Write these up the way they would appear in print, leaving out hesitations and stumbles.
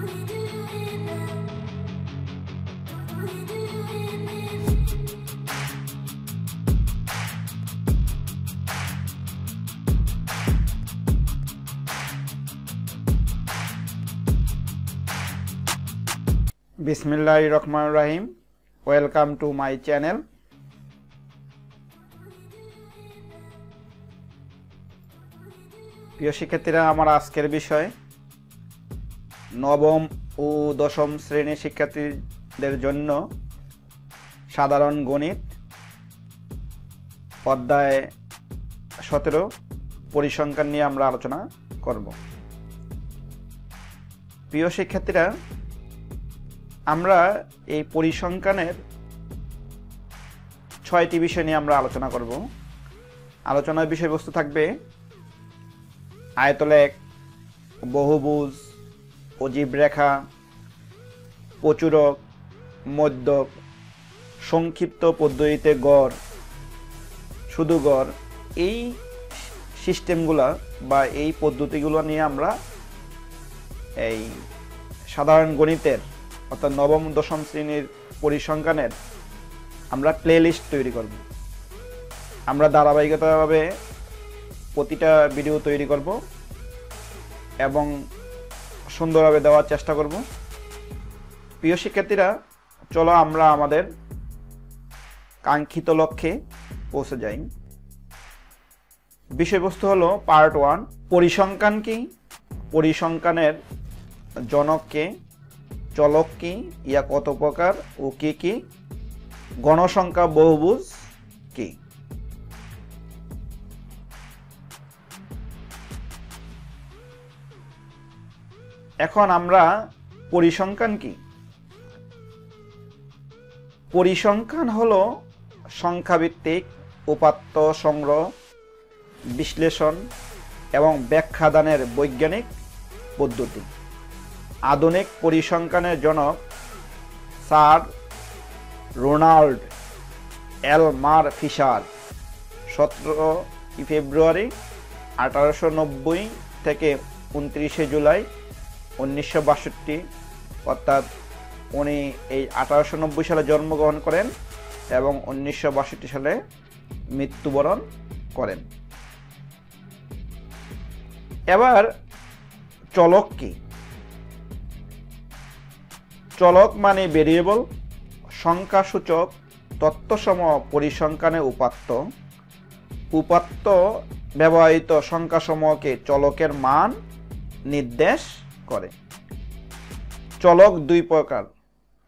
Bismillahirrahmanirrahim. Welcome to my channel. প্রিয় শিক্ষার্থীরা, আমার আজকের বিষয় নবম ও দশম শ্রেণীর শিক্ষার্থীদের জন্য সাধারণ গণিত অধ্যায় 17 পরিসংখ্যান নিয়ে আমরা আলোচনা করব। প্রিয় শিক্ষার্থীরা, আমরা এই পরিসংখ্যানের 6টি বিষয় নিয়ে আমরা আলোচনা করব। আলোচনার বিষয়বস্তু থাকবে আয়তলেখ, বহুভুজ, অজীব রেখা, প্রচুরক, মধ্যক, সংক্ষিপ্ত পদ্ধতিতে গড়, শুধু গড়। এই সিস্টেমগুলা বা এই পদ্ধতিগুলো নিয়ে আমরা এই সাধারণ গণিতের অর্থাৎ নবম দশম শ্রেণীর পরিসংখ্যানের আমরা প্লেলিস্ট তৈরি করব। আমরা ধারাবাহিকতাভাবে প্রতিটা ভিডিও তৈরি করব এবং সুন্দরভাবে দেওয়ার চেষ্টা করব। প্রিয় শিক্ষার্থীরা, চলো আমরা আমাদের কাঙ্ক্ষিত লক্ষ্যে পৌঁছে যাই। বিষয়বস্তু হলো পার্ট 1, পরিসংখ্যান কি, পরিসংখ্যানের জনক কে, চলক কি, ইয়া কত প্রকার ও কি কি, গণসংখ্যা বহুভুজ কি। এখন আমরা পরিসংখ্যান কি। পরিসংখ্যান হলো সংখ্যাভিত্তিক উপাত্ত সংগ্রহ, বিশ্লেষণ এবং ব্যাখ্যাদানের বৈজ্ঞানিক পদ্ধতি। আধুনিক পরিসংখ্যানের জনক স্যার রোনাল্ড এল মার ফিশার 17 ফেব্রুয়ারি 1890 থেকে 29 জুলাই 1962, অর্থাৎ উনি এই 1890 সালে জন্মগ্রহণ করেন এবং 1962 সালে মৃত্যুবরণ করেন। এবার চলক কি। চলক মানে ভেরিয়েবল, সংখ্যাসূচক তথ্যসমূহ পরিসংখ্যানের উপাত্ত। উপাত্ত ব্যবহৃত সংখ্যাসমূহকে চলকের মান নির্দেশ করে। চলক দুই প্রকার,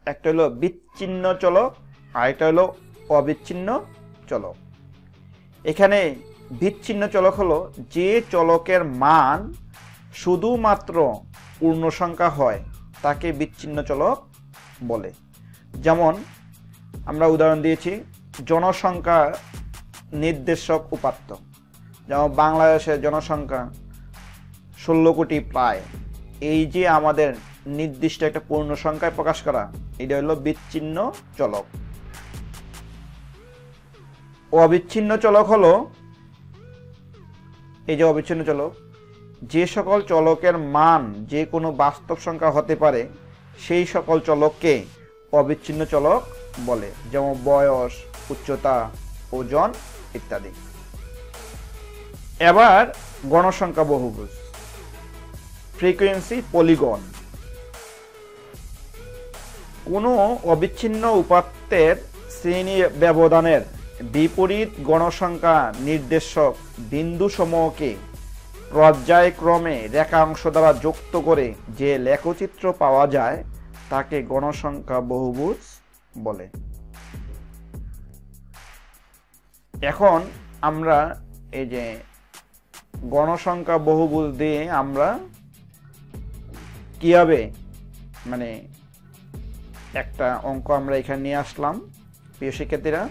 একটা হলো বিচ্ছিন্ন চলক, আরেকটা হলো অবিচ্ছিন্ন চলক। এখানে বিচ্ছিন্ন চলক হলো যে চলকের মান শুধুমাত্র পূর্ণ সংখ্যা হয় তাকে বিচ্ছিন্ন চলক বলে। যেমন আমরা উদাহরণ দিয়েছি জনসংখ্যা নির্দেশক উপাত্ত। যেমন বাংলাদেশের জনসংখ্যা 16 কোটি প্রায়, এই যে আমাদের নির্দিষ্ট একটা পূর্ণ সংখ্যায় প্রকাশ করা, এটা হলো বিচ্ছিন্ন চলক। অবিচ্ছিন্ন চলক হলো এই যে অবিচ্ছিন্ন চলক, যে সকল চলকের মান যে কোনো বাস্তব সংখ্যা হতে পারে সেই সকল চলককে অবিচ্ছিন্ন চলক বলে। যেমন বয়স, উচ্চতা, ওজন ইত্যাদি। এবার গণসংখ্যা বহুভুজ, ফ্রিকোয়েন্সি পলিগন। কোনো অবিচ্ছিন্ন উপাত্তের শ্রেণী ব্যবধানের বিপরীত গণসংখ্যা নির্দেশক বিন্দুসমূহকে পর্যায়ক্রমে রেখাংশ দ্বারা যুক্ত করে যে লেখচিত্র পাওয়া যায় তাকে গণসংখ্যা বহুভুজ বলে। এখন আমরা এই যে গণসংখ্যা বহুভুজ দিয়ে আমরা কিভাবে মানে একটা অঙ্ক আমরা এখানে নিয়ে আসলাম। প্রিয় শিক্ষার্থীরা,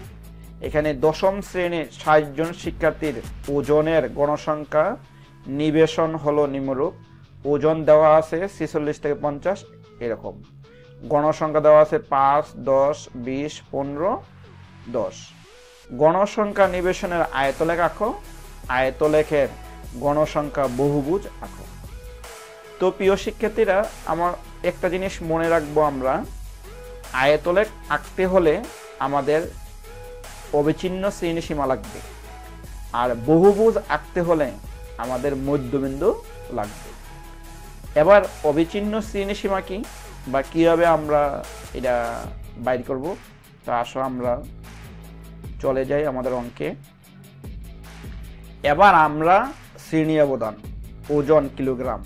এখানে দশম শ্রেণীর 60 জন শিক্ষার্থীর ওজনের গণসংখ্যা নিবেশন হলো নিম্নরূপ। ওজন দেওয়া আছে 46 থেকে 50 এরকম। গণসংখ্যা দেওয়া আছে 5, 10, 20, 15, 10। গণসংখ্যা নিবেশনের আয়তলেখ আঁকো, আয়তলেখের গণসংখ্যা বহুভুজ আঁকো। তো প্রিয় শিক্ষার্থীরা, আমার একটা জিনিস মনে রাখবো, আমরা আয়তলেখ আঁকতে হলে আমাদের অবিচ্ছিন্ন শ্রেণীসীমা লাগবে, আর বহুভুজ আঁকতে হলে আমাদের মধ্যবিন্দু লাগবে। এবার অবিচ্ছিন্ন শ্রেণীসীমা কি বা কিভাবে আমরা এটা বাইর করব, তা আসো আমরা চলে যাই আমাদের অঙ্কে। এবার আমরা শ্রেণী ব্যবধান, ওজন কিলোগ্রাম,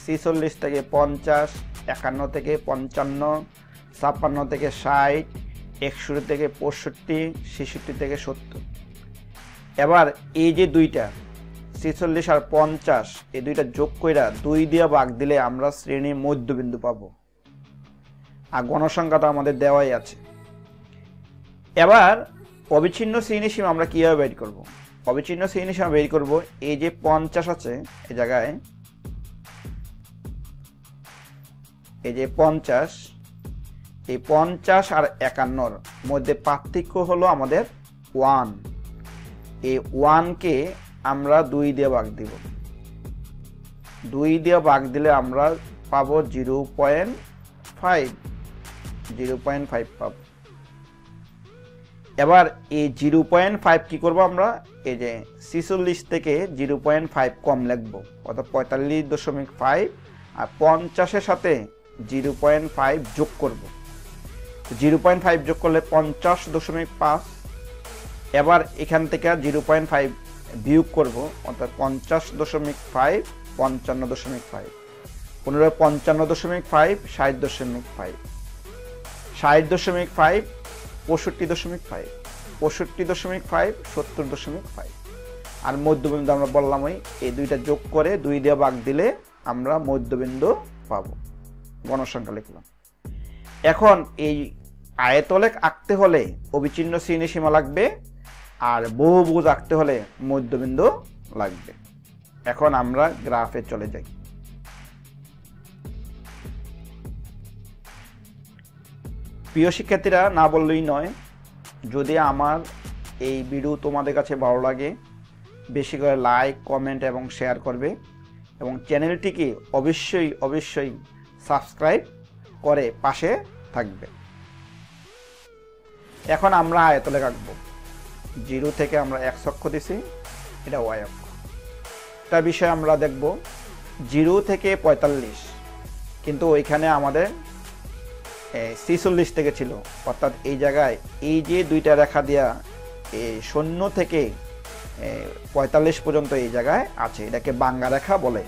46 থেকে 50, 51 থেকে 55, 56 থেকে 60, 61 থেকে 65, 66 থেকে 70। এবার এই যে দুইটা 46 আর 50, এই দুইটা যোগ কইরা 2 দিয়ে ভাগ দিলে আমরা শ্রেণীর মধ্যবিন্দু পাবো, আর গণসংখ্যা তো আমাদের দেওয়াই আছে। এবার অবিচ্ছিন্ন শ্রেণীসীমা আমরা কিভাবে বের করব? অবিচ্ছিন্ন শ্রেণীসীমা বের করব, এই যে 50 আছে এই জায়গায়, এই যে 50, এই 50 আর 51 মধ্যে পার্থক্য হলো আমাদের 1। এই 1 কে আমরা 2 দিয়ে ভাগ দিব, 2 দিয়ে ভাগ দিলে আমরা পাবো 0.5 পাবো। এবার এই 0.5 কি করব আমরা, এই যে 46 থেকে 0.5 কম লিখবো, অর্থাৎ 45.5, আর 50-এর সাথে 0.5 যোগ করব। 0.5 যোগ করলে 50.5। এবার এখান থেকে 0.5 বিয়োগ করব, অর্থাৎ 50.5, 55.5, পুনরায় 55.5, 60.5, 60.5, 65.5, 65.5, 70.5। আর মধ্যবিন্দু আমরা বললাম ওই এই দুইটা যোগ করে 2 দিয়ে ভাগ দিলে আমরা মধ্যবিন্দু পাবো, গণসংখ্যা লিখলাম। এখন এই আয়তলেখ আঁকতে হলে অবিচ্ছিন্ন শ্রেণীসীমা লাগবে, আর বহুভুজ আঁকতে হলে মধ্যবিন্দু লাগবে। এখন আমরা গ্রাফে চলে যাই। প্রিয় শিক্ষার্থীরা, না বললেই নয়, যদি আমার এই ভিডিও তোমাদের কাছে ভালো লাগে, বেশি করে লাইক, কমেন্ট এবং শেয়ার করবে, এবং চ্যানেলটিকে অবশ্যই সাবস্ক্রাইব করে পাশে থাকবে। এখন আমরা আয়তলেখ আঁকবো। 0 থেকে আমরা x অক্ষ দিছি, এটা y অক্ষ। তার বিষয়ে আমরা দেখব 0 থেকে 45, কিন্তু ওইখানে আমাদের 46 থেকে ছিল, অর্থাৎ এই জায়গায় এই যে দুইটা রেখা দেয়া 0 থেকে 45 পর্যন্ত এই জায়গায় আছে, এটাকে বাংলা রেখা বলে।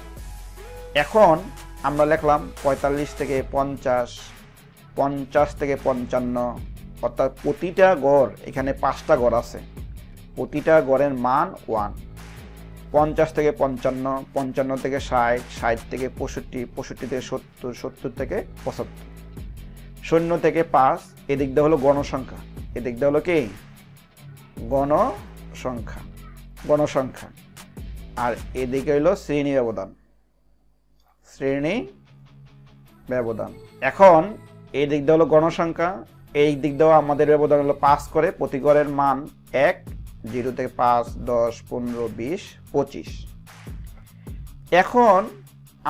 এখন আমরা লিখলাম 45 থেকে 50, 50 থেকে 55, অর্থাৎ প্রতিটা গড়, এখানে 5টা গড় আছে, প্রতিটা গড়ের মান 1। 50 থেকে 55, 55 থেকে 60, 60 থেকে 65, 65 থেকে 70, 70 থেকে 75। 0 থেকে 5, এদিক দিয়ে হলো গণসংখ্যা, এদিক দিয়ে হলো কি গণসংখ্যা, আর এদিকে হলো শ্রেণী ব্যবধান। এখন এই দিক দিয়ে হলো গণসংখ্যা, এই দিক দিয়েও আমাদের ব্যবধান হলো 5 করে, প্রতি গড়ের মান 1। 0 থেকে 5, 10, 15, 20, 25। এখন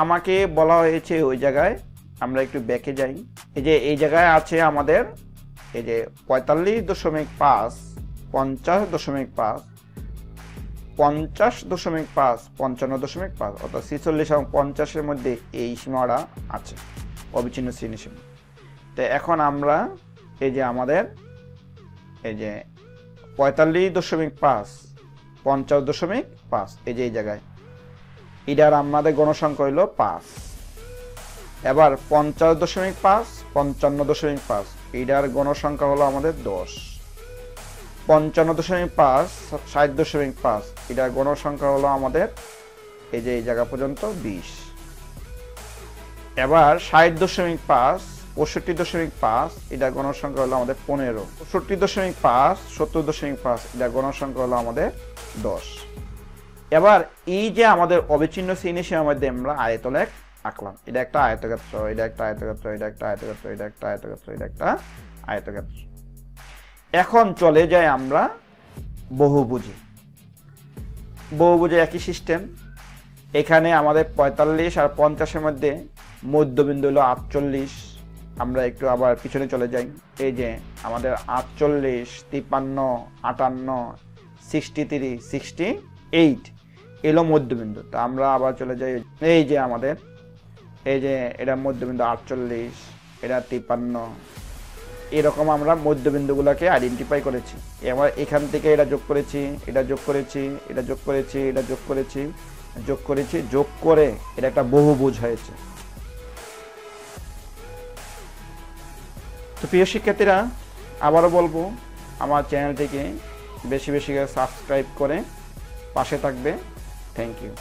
আমাকে বলা হয়েছে ওই জায়গায়, আমরা একটু ব্যাকে যাই, এই যে এই জায়গায় আছে আমাদের এই যে 45.5, 50.5, 50.5, 55.5, অর্থাৎ 46 এবং 50-এর মধ্যে এই সীমাটা আছে, অবিচ্ছিন্ন শ্রেণীসীমা। তো এখন আমরা এই যে আমাদের এই যে 45.5, 50.5, এই যে এই জায়গায় এটার আমাদের গণসংখ্যা হইল 5। এবার 50.5, 55.5, এটার গণসংখ্যা হলো আমাদের 10। 55.5, 60.5, এটার গণসংখ্যা হলো আমাদের এই যে এই জায়গা পর্যন্ত 20। এবার 60.5, 65.5, এটার গণসংখ্যা হলো আমাদের 15। 65.5, 70.5, এটার গণসংখ্যা হলো আমাদের 10। এবার এই যে আমাদের অবিচ্ছিন্ন শ্রেণীসীমার মধ্যে আমরা আয়তলেখ আঁকলাম, এটা একটা আয়তক্ষেত্র, এটা একটা আয়তক্ষেত্র, এটা একটা আয়তক্ষেত্র, এটা একটা আয়তক্ষেত্র, এটা একটা আয়তক্ষেত্র। এখন চলে যাই আমরা বহুভুজে। একই সিস্টেম, এখানে আমাদের 45 আর 50-এর মধ্যে মধ্যবিন্দু হলো 48। আমরা একটু আবার পিছনে চলে যাই। এই যে আমাদের 48, 53, 58, 63, 68 এলো মধ্যবিন্দু। তো আমরা আবার চলে যাই, এই যে আমাদের এই যে এটা মধ্যবিন্দু 48, এটা 53, এরকম আমরা মধ্যবিন্দুগুলোকে আইডেন্টিফাই করেছি। এবার এখান থেকে এটা যোগ করেছি, এটা যোগ করেছি, এটা যোগ করেছি, এটা যোগ করেছি, যোগ করে এটা একটা বহুভুজ হয়েছে। তো প্রিয় শিক্ষার্থীরা, আবারও বলবো, আমার চ্যানেলটিকে বেশি বেশি করে সাবস্ক্রাইব করে পাশে থাকবে। Thank you.